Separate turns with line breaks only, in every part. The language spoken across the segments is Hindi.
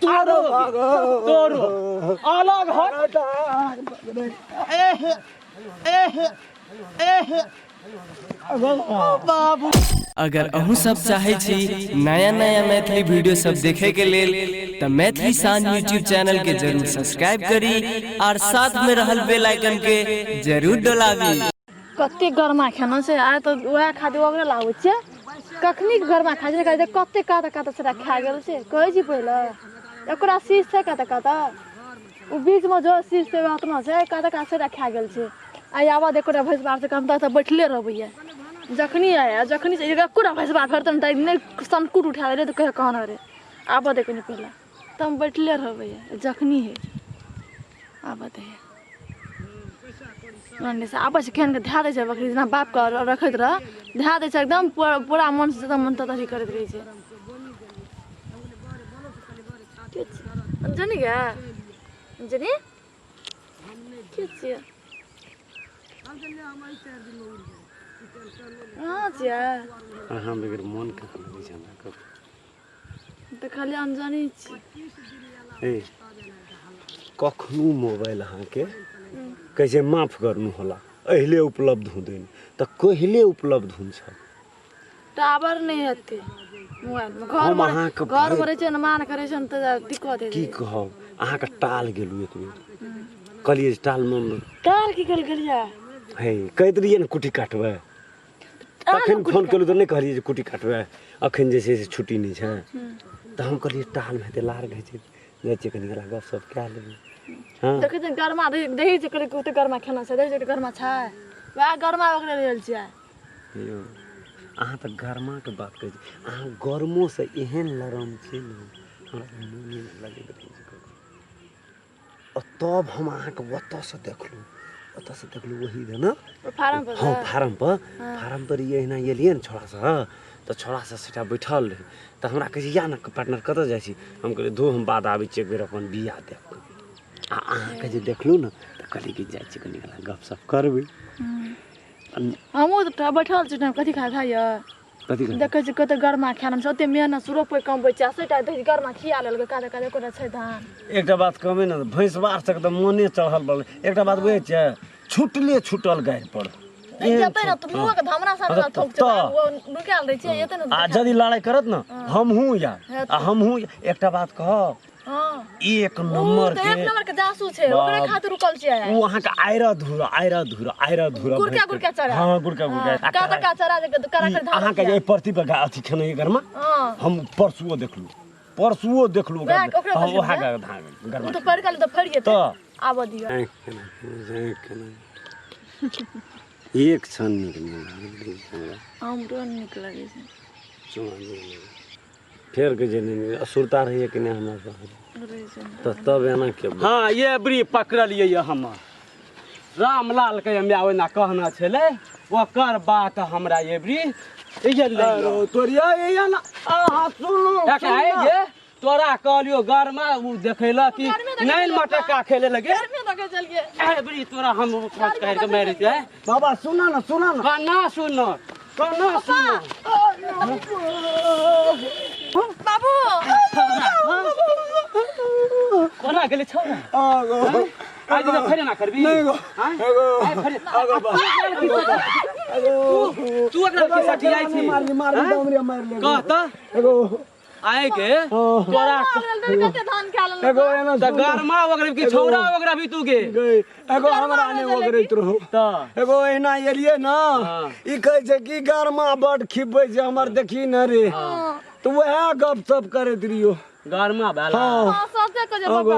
तोरो तोरो अलग हट बाबू।
अगर अहू सब चाहे छी नया नया मैथिली वीडियो सब देखे के लेल तो मैथिली साँझ यूट्यूब चैनल के जरूर सब्सक्राइब करी और साथ में रहल बेल आइकन के जरूर दबावी।
कते गरमा खाना से आय तो वह खादी वगैरह लाबे छे कखनी गरमा खा जे कहै कते काता काता से खा गेल छे कहै छी पहिले एकरा शीश से काता काता उ बीच में जो शीश से उतना से काता काता से खा गेल छे आई आवा देखो रे भैंस बार से कम त बैठले रहबैया जखनी आया जखनी से एकरा भैंस बार करतन त ने संकुट उठा रे तो कहे कहना रे आवा देखो ने पहला तम बैठले रहबैया जखनी है आवा दे मन से आबे से खेन के ध्यान दे छै बकरी जना बाप का रखैत रह ध्यान दे छै एकदम पूरा मन से एकदम मन ततही करैत रही छै अंजनी गे अंजनी के छियै हां छियै
हां बगैर मन का लगे छै हमरा कब
त खाली अंजनी छी
ए कखनो मोबाइल अहाँ के कैसे माफ करनु होला अहिले उपलब्ध हुँदैन त कहिले उपलब्ध हुन्छ
टावर नहीं हेते मोबाइल में घर भरे छै न मान करे छै त दिक्कत है
की कहब अहाँ का टाल गेलु एक मिनट कहलिए टाल में
टाल की गेलिया
हे कहत रहिए न कुटी काटबे तखन फोन केलु त नहीं कहलिए जे कुटी काटबे अखन जे छै छुट्टी नहीं छै त हम कहलिए टाल में ते लार गई छै जाय छै कनी गला गप सब क्या लेबे हां
देखे त गरमा देही छै करे कुते गरमा खाना छै देही छै गरमा छै वह गरमा वगैरह रहल छै
यो अहाँ त गरमा के बात कहै छी अहाँ गरमो से एहन लरम छी न हमरा मोन नहीं लगे छै तब हम अहाँ के ओतऽ से देखलू वही है ना
फार्म पर
हां फार्म पर ये ना एलिए न छोड़ा सा तो छोड़ा सा सेटा बैठल रहे त हमरा कहे या ना पार्टनर कत जाय छी हम कहले धो हम बाद आबै छी एक बेर अपन बिया देख आ अहाँ के जे देखलू न त कहली कि जाय छी कनी गला गप सप करबै
हमहु त बैठल छी न कथि खा खाय
कथि
देखे छी कते गरमा खाना छै ओते मेहनत सुरो पे कम बच्चा सेटा दही गरमा खिया लेल कादे कादे कोटा छै धान
एकटा बात कहमे न भैंस बार तक त मोने चढ़ल बल एकटा बात बुझै छै छुटल गाय पर
एते न त मुंह के धमरा सा न ठोक छै वो निकाल दै छै एते न
आ जदी लड़ाई करत न हमहू एकटा बात कह
हां
एक नंबर
के जासू छै ओकरे खातिर रुकल छै
उ अहाँ के आयरा धुरा
गुड़का चरा
हां गुड़का
का चरा जे करा कर
अहाँ के जे प्रति पर अथी खने घर में हम परसुओ देखलू हम ओहा का घर में
तो पर कल तो फरिए तो आब दियो
एक क्षण निकल
हम तो निक लगे छै
फेर के जे असुरता रहिए कि नहीं हमरा तो तब एना के हां ये बड़ी पकड़ल ये हम रामलाल के हम आवे ना कहना छले ओकर बात हमरा ये बड़ी ये ले तोरिया ये ना आ सुनु ये तोरा कहलियो गरमा उ देखैला कि नैन मटका खेले लगे
में लगे चल गए
ए बड़ी तोरा हम खोज कर के मारे छै बाबा सुना ना कना सुन
बाबू
कोना गेले छोरा आज तो फेरे ना करबी हां तू एकरा के साथी आई छी मार ले कह त एगो आए के तोरा
कते धान खा लेल
एगो एना त गरमा वगैरह की छोरा वगैरह भी तू के एगो हमरा आने वगैरह रहो त एगो एना एलिए ना ई कहे छै कि गरमा बड खिबै छै हमर देखी न रे तो वह गप सप करैत रियो गरमा भेला
हां सोचे को जे बाबा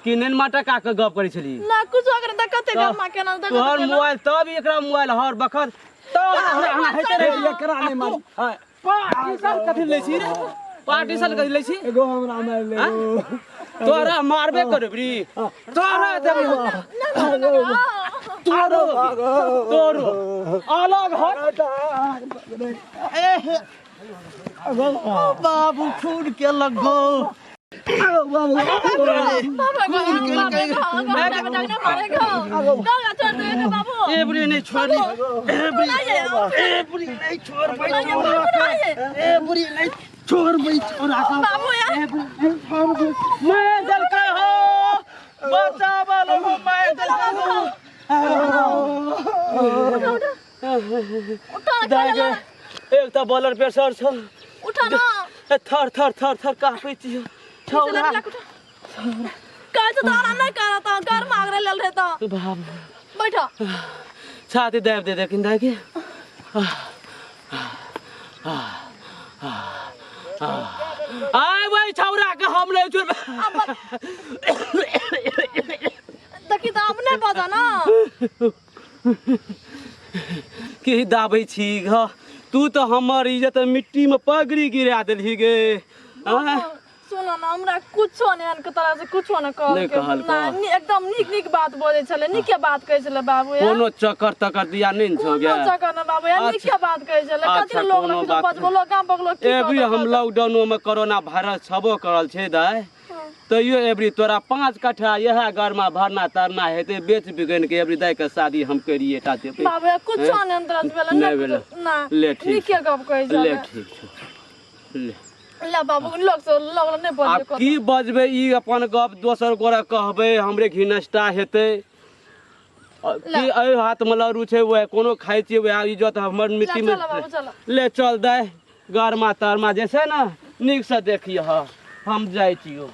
कि नैन मटका के गप करै छली
ना कुछ अगर त कते गरमा केना त
तोहर मोबाइल तब एकरा मोबाइल हर बखत तब हमरा हेते रे एकरा नहीं मार हां पार्टीशन कथि ले छी रे पार्टीशन कथि ले छी एगो हमरा मार ले तोरा मारबे करबरी तोरा तोरो अलग हट बाबू खून के लगो ए बुढ़ी नहीं छोड़ ए बुढ़ी नहीं छोड़ छोड़ भाई छोड़ आका
बाबू यार
मैं जल का हो बचा वालो मैं जल का हो
उठा
देख एक त बॉलर प्रेशर छ
उठा ना
थर थर थर थर काफी छी छोरा
काय तो आराम नहीं कर रहा था घर मांग रहे लल रहे था
बाप
बैठो
छाती देव दे दे किंदा के आय भाई छोरा का हम ले चुर
देखी तो अपने बजा ना
के दाबै छी घ तू तो हमर इज्जत मिट्टी में पगड़ी गिरा देलही गे
सुनो ना हमरा कुछो नहीं अनके तरह से कुछो न कह
नहीं कहल
ना एकदम निक निक बात बोले छले निके बात कहे छले बाबू यार
कोनो चक्कर तकर दिया नहीं छो गया
कोनो चक्कर ना बाबू यार निके बात कहे छले कति लोग लोग बजबो लोग गांव बगलो की
एबरी हम लॉकडाउन में कोरोना वायरस छबो करल छे दाय तैयो एबरी तोरा 5 कट्ठा यह घर में भरना तरना हेते बेच बिगन के एबरी दाय के शादी हम करिए ता दे
बाबू यार कुछो नहीं अंदर बेला ना
ले ठीक
निके गप कहे छले
ले ठीक ले
ला बाबू लोग से लोग नहीं बोल
अब की बजबे ई अपन गप दोसर गोरा कहबे हमरे घिनस्टा हेते की ए हाथ में लरू छे वो कोनो खाइ छी वो इज्जत हमर मिट्टी में
चलो बाबू चलो
ले चल दे गरमा तरमा जैसे ना निक से देखिए हम जाय छियो।